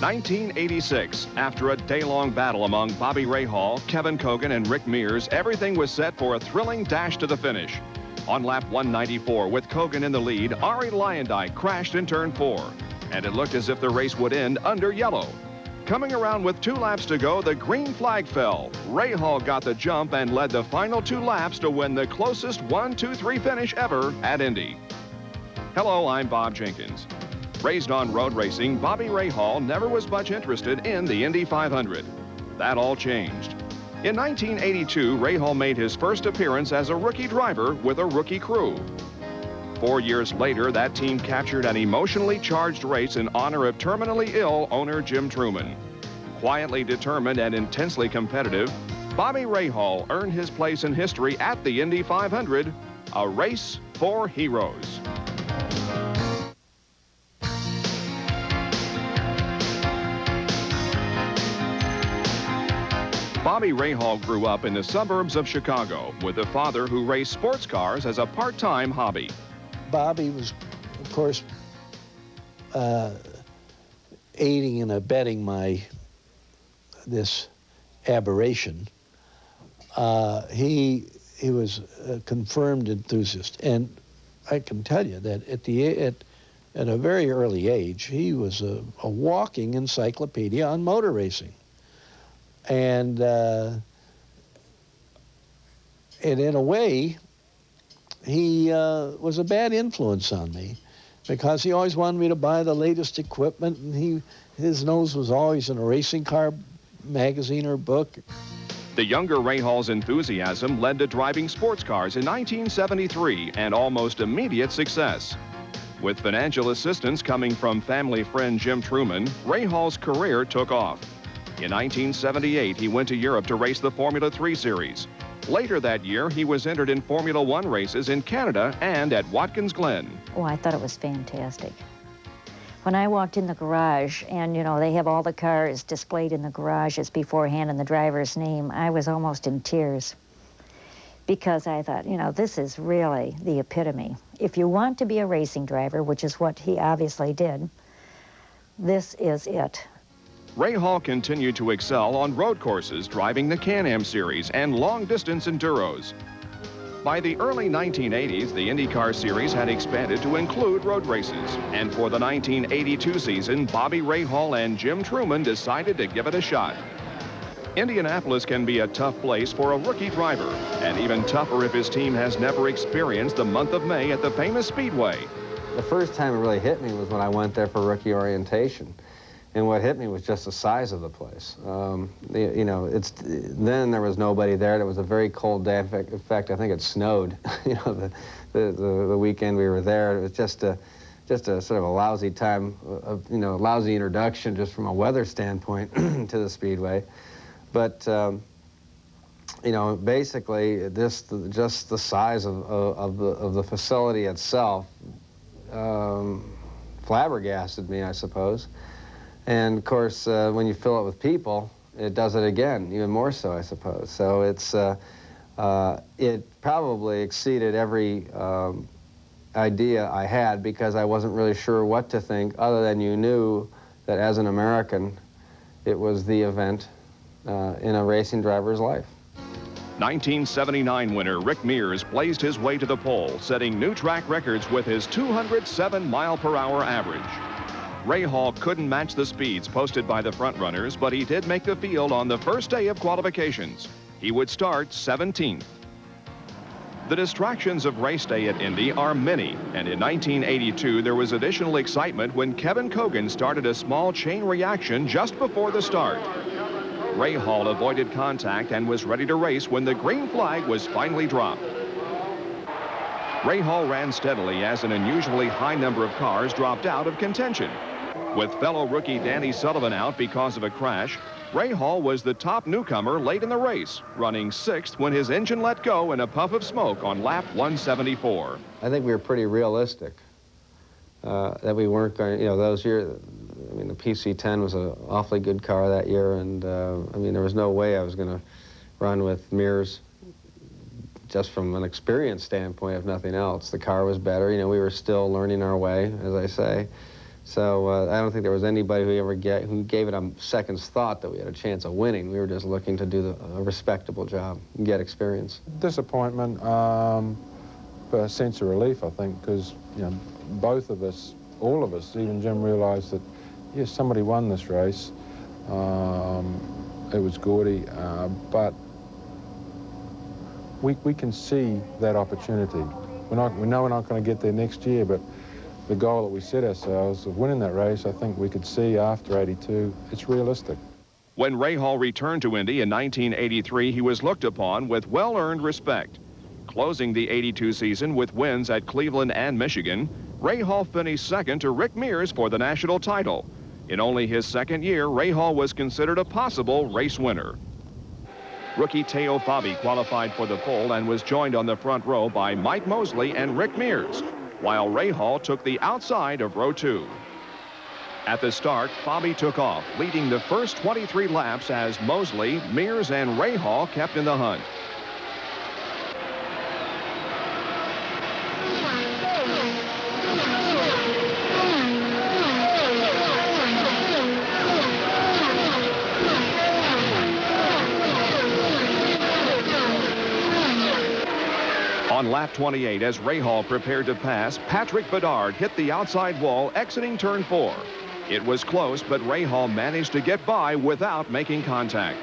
1986, after a day-long battle among Bobby Rahal, Kevin Cogan, and Rick Mears, everything was set for a thrilling dash to the finish. On lap 194, with Cogan in the lead, Ari Lyondike crashed in turn 4, and it looked as if the race would end under yellow. Coming around with 2 laps to go, the green flag fell. Rahal got the jump and led the final 2 laps to win the closest 1-2-3 finish ever at Indy. Hello, I'm Bob Jenkins. Raised on road racing, Bobby Rahal never was much interested in the Indy 500. That all changed. In 1982, Rahal made his first appearance as a rookie driver with a rookie crew. 4 years later, that team captured an emotionally charged race in honor of terminally ill owner Jim Truman. Quietly determined and intensely competitive, Bobby Rahal earned his place in history at the Indy 500, a race for heroes. Bobby Rahal grew up in the suburbs of Chicago with a father who raced sports cars as a part-time hobby. Bobby was, of course, aiding and abetting this aberration. He was a confirmed enthusiast, and I can tell you that at a very early age, he was a walking encyclopedia on motor racing. And in a way, he was a bad influence on me because he always wanted me to buy the latest equipment, and his nose was always in a racing car magazine or book. The younger Rahal's enthusiasm led to driving sports cars in 1973 and almost immediate success. With financial assistance coming from family friend Jim Truman, Rahal's career took off. In 1978, he went to Europe to race the Formula 3 series. Later that year, he was entered in Formula 1 races in Canada and at Watkins Glen. Oh, I thought it was fantastic. When I walked in the garage, and, you know, they have all the cars displayed in the garages beforehand and the driver's name, I was almost in tears because I thought, you know, this is really the epitome. If you want to be a racing driver, which is what he obviously did, this is it. Rahal continued to excel on road courses, driving the Can-Am series and long-distance enduros. By the early 1980s, the IndyCar series had expanded to include road races, and for the 1982 season, Bobby Rahal and Jim Truman decided to give it a shot. Indianapolis can be a tough place for a rookie driver, and even tougher if his team has never experienced the month of May at the famous Speedway. The first time it really hit me was when I went there for rookie orientation. And what hit me was just the size of the place. You know, then there was nobody there. It was a very cold day. In fact, I think it snowed. You know, the weekend we were there. It was just a sort of a lousy time, you know, lousy introduction just from a weather standpoint to the Speedway. But you know, basically, just the size of the facility itself flabbergasted me, I suppose. And of course, when you fill it with people, it does it again, even more so, I suppose. So it probably exceeded every idea I had because I wasn't really sure what to think, other than you knew that as an American, it was the event in a racing driver's life. 1979 winner Rick Mears blazed his way to the pole, setting new track records with his 207-mile-per-hour average. Rahal couldn't match the speeds posted by the frontrunners, but he did make the field on the first day of qualifications. He would start 17th. The distractions of race day at Indy are many, and in 1982 there was additional excitement when Kevin Cogan started a small chain reaction just before the start. Rahal avoided contact and was ready to race when the green flag was finally dropped. Rahal ran steadily as an unusually high number of cars dropped out of contention. With fellow rookie Danny Sullivan out because of a crash, Rahal was the top newcomer late in the race, running 6th when his engine let go in a puff of smoke on lap 174. I think we were pretty realistic that we weren't going, you know, those years. I mean, the PC-10 was an awfully good car that year, and I mean, there was no way I was going to run with Mears just from an experience standpoint, if nothing else. The car was better. You know, we were still learning our way, as I say. So I don't think there was anybody who gave it a second's thought that we had a chance of winning. We were just looking to do a respectable job and get experience. Disappointment, but a sense of relief, I think, because, you know, both of us, all of us, even Jim, realised that, yes, somebody won this race. It was gaudy, but we can see that opportunity. We know we're not going to get there next year, but the goal that we set ourselves of winning that race, I think we could see after 82, it's realistic. When Rahal returned to Indy in 1983, he was looked upon with well-earned respect. Closing the 82 season with wins at Cleveland and Michigan, Rahal finished second to Rick Mears for the national title. In only his second year, Rahal was considered a possible race winner. Rookie Teo Fabi qualified for the pole and was joined on the front row by Mike Mosley and Rick Mears, while Rahal took the outside of row 2. At the start, Fabi took off, leading the first 23 laps as Mosley, Mears, and Rahal kept in the hunt. On lap 28, as Rahal prepared to pass, Patrick Bedard hit the outside wall exiting turn 4. It was close, but Rahal managed to get by without making contact.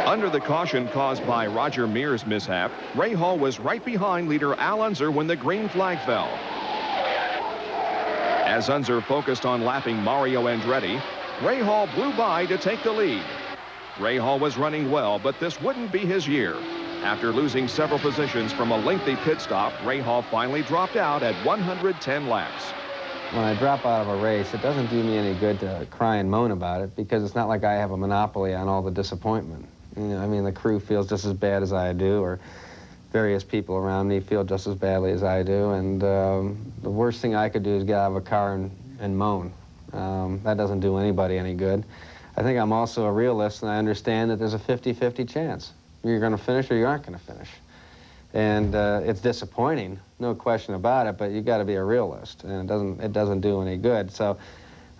Under the caution caused by Roger Mears' mishap, Rahal was right behind leader Al Unser when the green flag fell. As Unser focused on lapping Mario Andretti, Rahal blew by to take the lead. Rahal was running well, but this wouldn't be his year. After losing several positions from a lengthy pit stop, Rahal finally dropped out at 110 laps. When I drop out of a race, it doesn't do me any good to cry and moan about it, because it's not like I have a monopoly on all the disappointment. You know, I mean, the crew feels just as bad as I do, or various people around me feel just as badly as I do, and the worst thing I could do is get out of a car and moan. That doesn't do anybody any good. I think I'm also a realist, and I understand that there's a 50-50 chance. You're going to finish or you aren't going to finish. And it's disappointing, no question about it, but you got to be a realist, and it doesn't do any good. So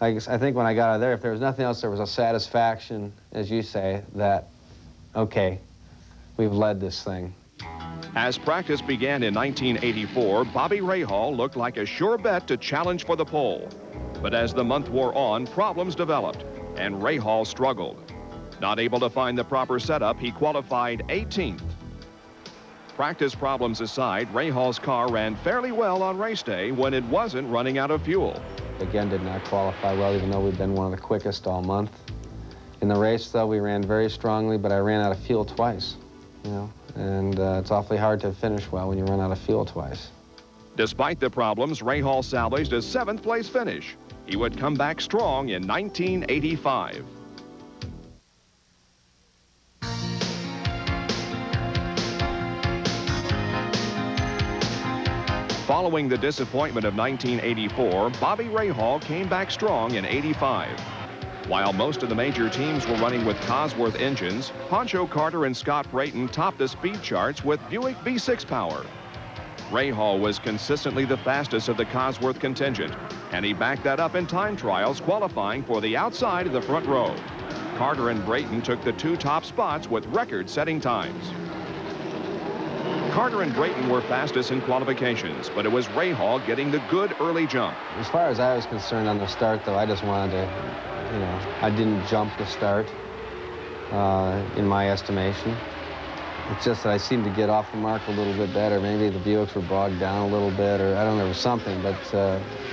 I think when I got out of there, if there was nothing else, there was a satisfaction, as you say, that, okay, we've led this thing. As practice began in 1984, Bobby Rahal looked like a sure bet to challenge for the pole. But as the month wore on, problems developed, and Rahal struggled. Not able to find the proper setup, he qualified 18th. Practice problems aside, Rahal's car ran fairly well on race day when it wasn't running out of fuel. Again, did not qualify well, even though we've been one of the quickest all month. In the race, though, we ran very strongly, but I ran out of fuel twice, you know, and it's awfully hard to finish well when you run out of fuel twice. Despite the problems, Rahal salvaged a 7th place finish. He would come back strong in 1985. Following the disappointment of 1984, Bobby Rahal came back strong in 85. While most of the major teams were running with Cosworth engines, Pancho Carter and Scott Brayton topped the speed charts with Buick V6 power. Rahal was consistently the fastest of the Cosworth contingent, and he backed that up in time trials, qualifying for the outside of the front row. Carter and Brayton took the 2 top spots with record-setting times. Carter and Brayton were fastest in qualifications, but it was Rahal getting the good early jump. As far as I was concerned on the start, though, I just wanted to, you know, I didn't jump the start, in my estimation. It's just that I seemed to get off the mark a little bit better. Maybe the Buicks were bogged down a little bit, or I don't know, there was something. But,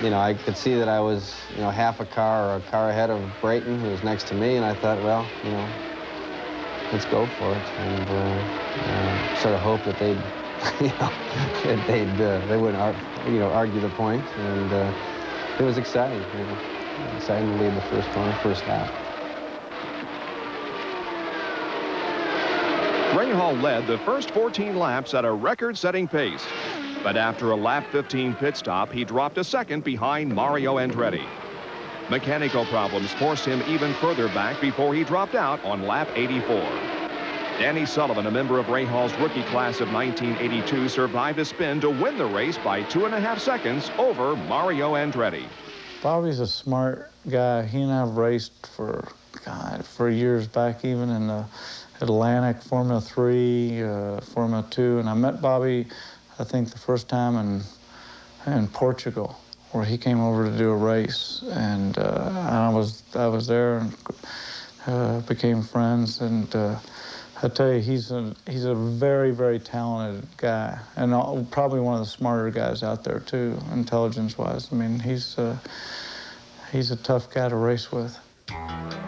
you know, I could see that I was, you know, half a car or a car ahead of Brayton, who was next to me, and I thought, well, you know, let's go for it. And sort of hope that they'd, you know, they wouldn't, you know, argue the point. And it was exciting, you know, exciting to lead the first corner, first lap. Rahal led the first 14 laps at a record-setting pace. But after a lap 15 pit stop, he dropped a second behind Mario Andretti. Mechanical problems forced him even further back before he dropped out on lap 84. Danny Sullivan, a member of Rahal's rookie class of 1982, survived a spin to win the race by 2.5 seconds over Mario Andretti. Bobby's a smart guy. He and I have raced for years back, even in the Atlantic, Formula 3, Formula 2. And I met Bobby, I think, the first time in Portugal, where he came over to do a race. And I was there and became friends. And I tell you, he's a very, very talented guy, and probably one of the smarter guys out there too, intelligence-wise. I mean, he's a tough guy to race with.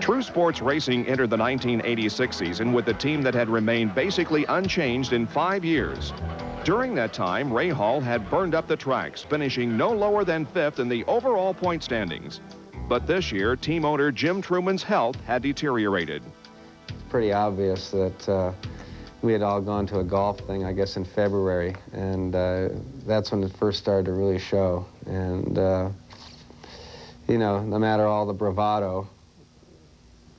True Sports Racing entered the 1986 season with a team that had remained basically unchanged in 5 years. During that time, Rahal had burned up the tracks, finishing no lower than 5th in the overall point standings. But this year, team owner Jim Truman's health had deteriorated. Pretty obvious that we had all gone to a golf thing, I guess, in February, and that's when it first started to really show. And you know, no matter all the bravado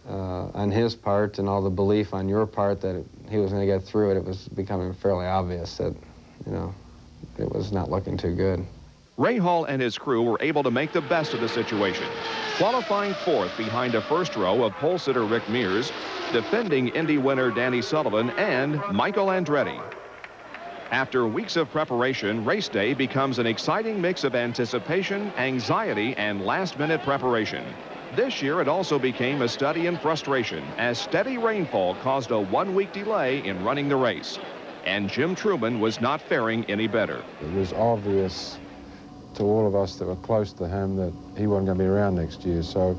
on his part and all the belief on your part that he was going to get through it, it was becoming fairly obvious that, you know, it was not looking too good. Rahal and his crew were able to make the best of the situation, qualifying 4th behind a first row of pole sitter Rick Mears, defending Indy winner Danny Sullivan, and Michael Andretti. After weeks of preparation, race day becomes an exciting mix of anticipation, anxiety, and last-minute preparation. This year, it also became a study in frustration, as steady rainfall caused a 1-week delay in running the race. And Jim Truman was not faring any better. It was obvious to all of us that were close to him that he wasn't going to be around next year. So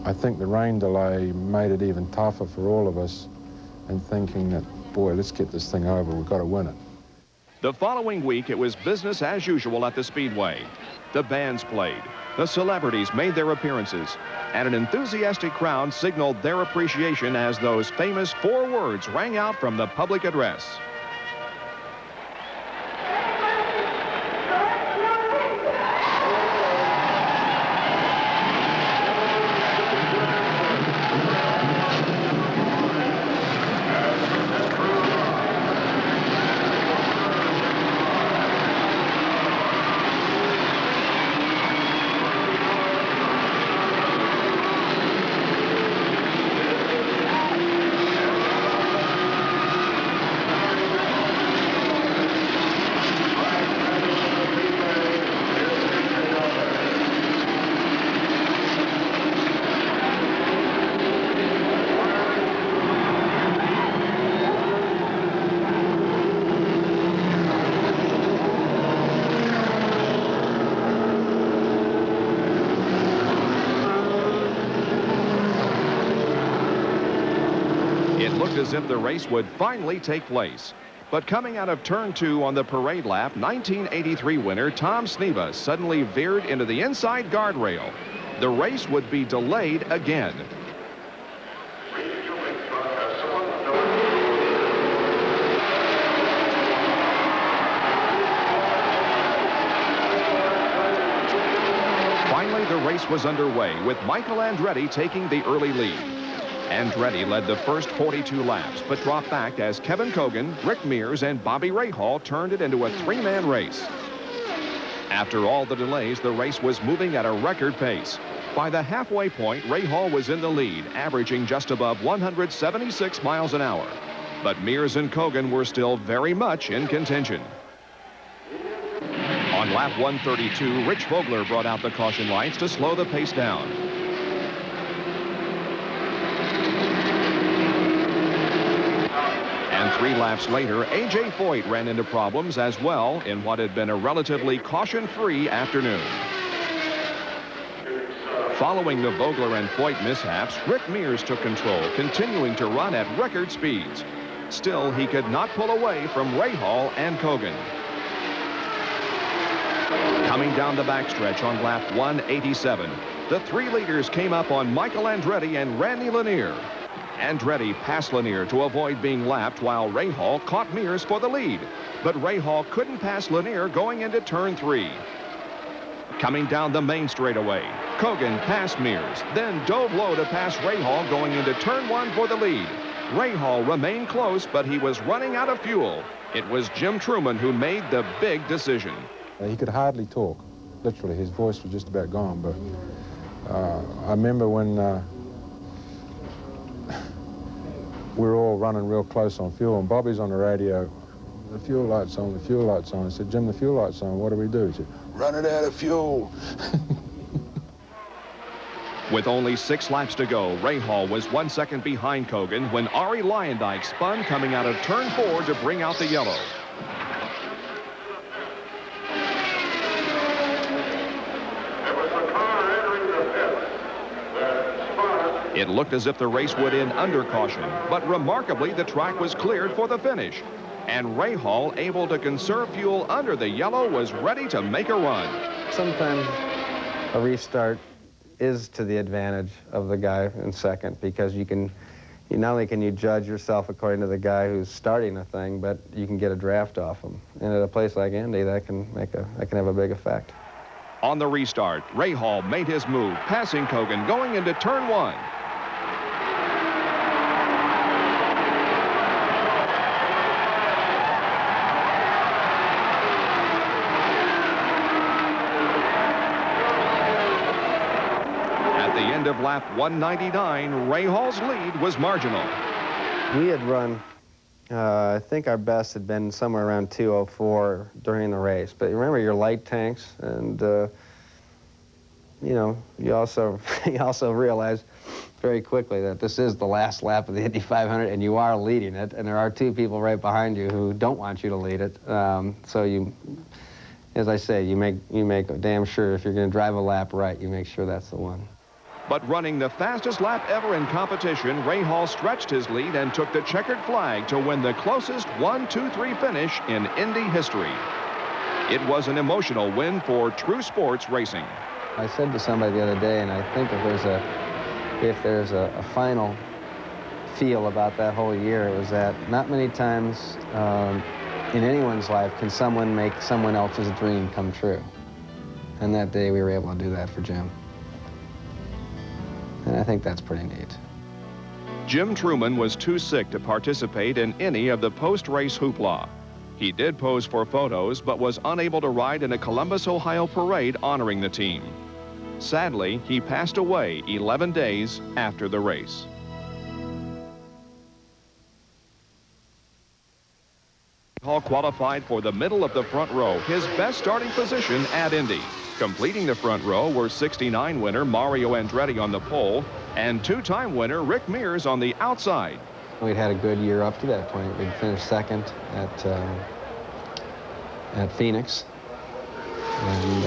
I think the rain delay made it even tougher for all of us, and thinking that, boy, let's get this thing over, we've got to win it. The following week, it was business as usual at the Speedway. The bands played, the celebrities made their appearances, and an enthusiastic crowd signaled their appreciation as those famous 4 words rang out from the public address. It looked as if the race would finally take place. But coming out of turn 2 on the parade lap, 1983 winner Tom Sneva suddenly veered into the inside guardrail. The race would be delayed again. Finally, the race was underway, with Michael Andretti taking the early lead. Andretti led the first 42 laps, but dropped back as Kevin Cogan, Rick Mears, and Bobby Rahal turned it into a 3-man race. After all the delays, the race was moving at a record pace. By the halfway point, Rahal was in the lead, averaging just above 176 miles an hour. But Mears and Cogan were still very much in contention. On lap 132, Rich Vogler brought out the caution lights to slow the pace down. And 3 laps later, A.J. Foyt ran into problems as well in what had been a relatively caution-free afternoon. Following the Vogler and Foyt mishaps, Rick Mears took control, continuing to run at record speeds. Still, he could not pull away from Rahal and Cogan. Coming down the backstretch on lap 187, the 3 leaders came up on Michael Andretti and Randy Lanier. Andretti passed Lanier to avoid being lapped, while Rahal caught Mears for the lead. But Rahal couldn't pass Lanier going into turn 3. Coming down the main straightaway, Kogan passed Mears, then dove low to pass Rahal going into turn 1 for the lead. Rahal remained close, but he was running out of fuel. It was Jim Truman who made the big decision. He could hardly talk. Literally, his voice was just about gone. But I remember when we were all running real close on fuel, and Bobby's on the radio, the fuel light's on, the fuel light's on. I said, Jim, the fuel light's on, what do we do? He said, run it out of fuel. With only 6 laps to go, Rahal was 1 second behind Kogan when Ari Lyondike spun coming out of turn 4 to bring out the yellow. It looked as if the race would end under caution, but remarkably the track was cleared for the finish. And Rahal, able to conserve fuel under the yellow, was ready to make a run. Sometimes a restart is to the advantage of the guy in second, because you not only can you judge yourself according to the guy who's starting a thing, but you can get a draft off him. And at a place like Indy, that can have a big effect. On the restart, Rahal made his move, passing Kogan going into turn 1. End of lap 199, Rahal's lead was marginal. We had run, I think our best had been somewhere around 2:04 during the race. But remember your light tanks, and you know, you also realize very quickly that this is the last lap of the Indy 500, and you are leading it, and there are 2 people right behind you who don't want you to lead it. So you, as I say, you make damn sure if you're going to drive a lap right, you make sure that's the one. But running the fastest lap ever in competition, Rahal stretched his lead and took the checkered flag to win the closest 1-2-3 finish in Indy history. It was an emotional win for true sports racing. I said to somebody the other day, and I think if there's a final feel about that whole year, it was that not many times in anyone's life can someone make someone else's dream come true. And that day we were able to do that for Jim. And I think that's pretty neat. Jim Truman was too sick to participate in any of the post-race hoopla. He did pose for photos, but was unable to ride in a Columbus, Ohio parade honoring the team. Sadly, he passed away 11 days after the race. Rahal qualified for the middle of the front row, his best starting position at Indy. Completing the front row were 69 winner Mario Andretti on the pole and 2-time winner Rick Mears on the outside. We'd had a good year up to that point. We'd finished second at Phoenix. And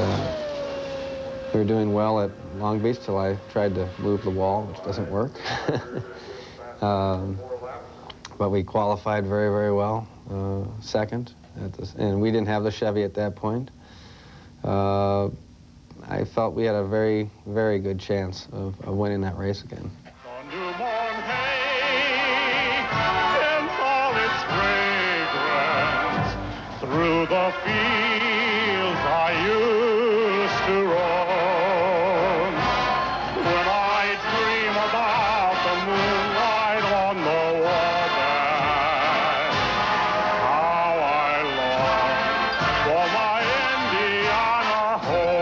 we were doing well at Long Beach till I tried to move the wall, which doesn't work. But we qualified very, very well, second. And we didn't have the Chevy at that point. I felt we had a very, very good chance of winning that race again. Through the fields I used to roam, when I dream about the moonlight on the water, how I long for my Indiana home.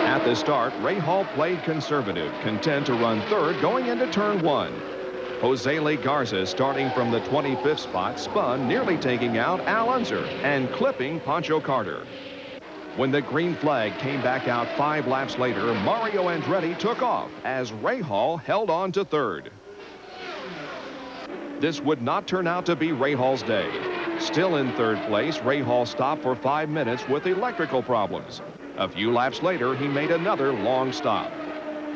At the start, Rahal played conservative, content to run third going into turn 1. Jose Le Garza, starting from the 25th spot, spun, nearly taking out Al Unser and clipping Pancho Carter. When the green flag came back out 5 laps later, Mario Andretti took off as Rahal held on to third. This would not turn out to be Rahal's day. Still in third place, Rahal stopped for 5 minutes with electrical problems. A few laps later, he made another long stop.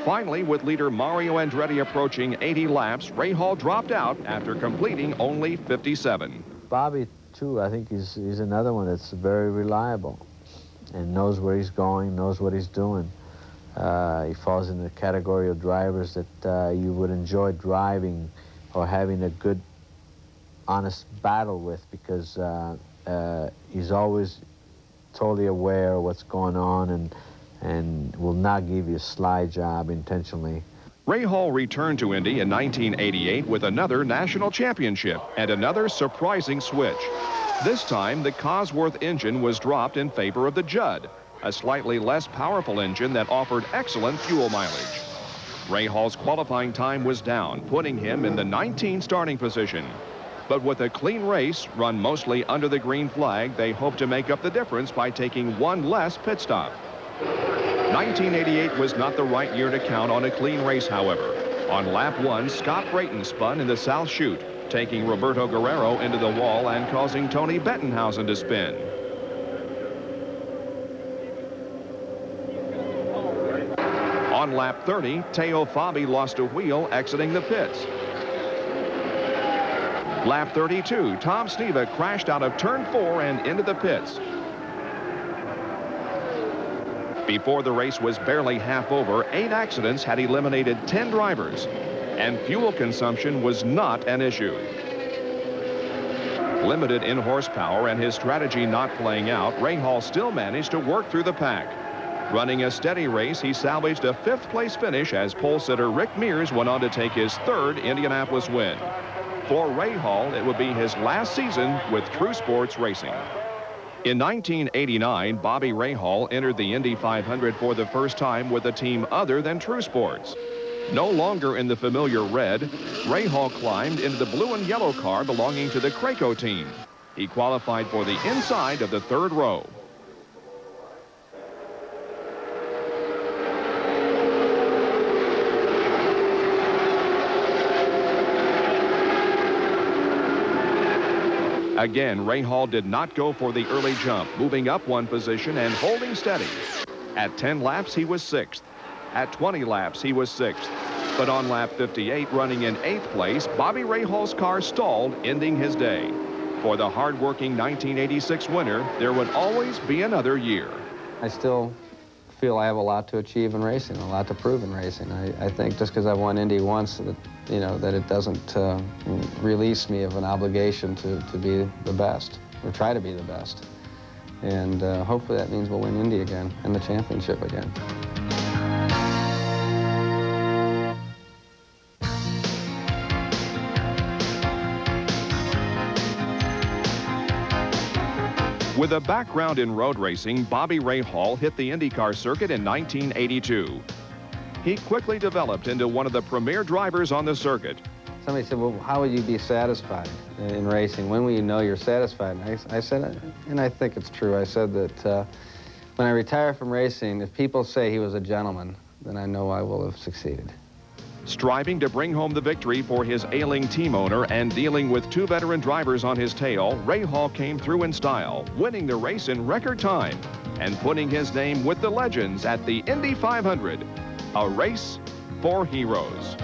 Finally, with leader Mario Andretti approaching 80 laps, Rahal dropped out after completing only 57. Bobby too. I think he's another one that's very reliable and knows where he's going, knows what he's doing. He falls in the category of drivers that you would enjoy driving or having a good, honest battle with, because he's always totally aware of what's going on and will not give you a slide job intentionally. Rahal returned to Indy in 1988 with another national championship and another surprising switch. This time, the Cosworth engine was dropped in favor of the Judd, a slightly less powerful engine that offered excellent fuel mileage. Rahal's qualifying time was down, putting him in the 19th starting position. But with a clean race run mostly under the green flag, they hope to make up the difference by taking one less pit stop. 1988 was not the right year to count on a clean race, however. On lap 1, Scott Brayton spun in the south chute, taking Roberto Guerrero into the wall and causing Tony Bettenhausen to spin. On lap 30, Teo Fabi lost a wheel exiting the pits. Lap 32, Tom Sneva crashed out of turn 4 and into the pits. Before the race was barely half over, 8 accidents had eliminated 10 drivers, and fuel consumption was not an issue. Limited in horsepower and his strategy not playing out, Rahal still managed to work through the pack. Running a steady race, he salvaged a 5th place finish as pole sitter Rick Mears went on to take his 3rd Indianapolis win. For Rahal, it would be his last season with True Sports Racing. In 1989, Bobby Rahal entered the Indy 500 for the first time with a team other than True Sports. No longer in the familiar red, Rahal climbed into the blue and yellow car belonging to the Craco team. He qualified for the inside of the 3rd row. Again, Rahal did not go for the early jump, moving up 1 position and holding steady. At 10 laps, he was 6th. At 20 laps, he was 6th. But on lap 58, running in 8th place, Bobby Rahal's car stalled, ending his day. For the hard-working 1986 winner, there would always be another year. I still feel I have a lot to achieve in racing, a lot to prove in racing. I think just because I've won Indy once, that, you know, that it doesn't release me of an obligation to be the best, or try to be the best. And hopefully that means we'll win Indy again and the championship again. With a background in road racing, Bobby Rahal hit the IndyCar circuit in 1982. He quickly developed into one of the premier drivers on the circuit. Somebody said, well, how would you be satisfied in racing? When will you know you're satisfied? And I said, and I think it's true, I said that when I retire from racing, if people say he was a gentleman, then I know I will have succeeded. Striving to bring home the victory for his ailing team owner and dealing with 2 veteran drivers on his tail, Rahal came through in style, winning the race in record time and putting his name with the legends at the Indy 500, a race for heroes.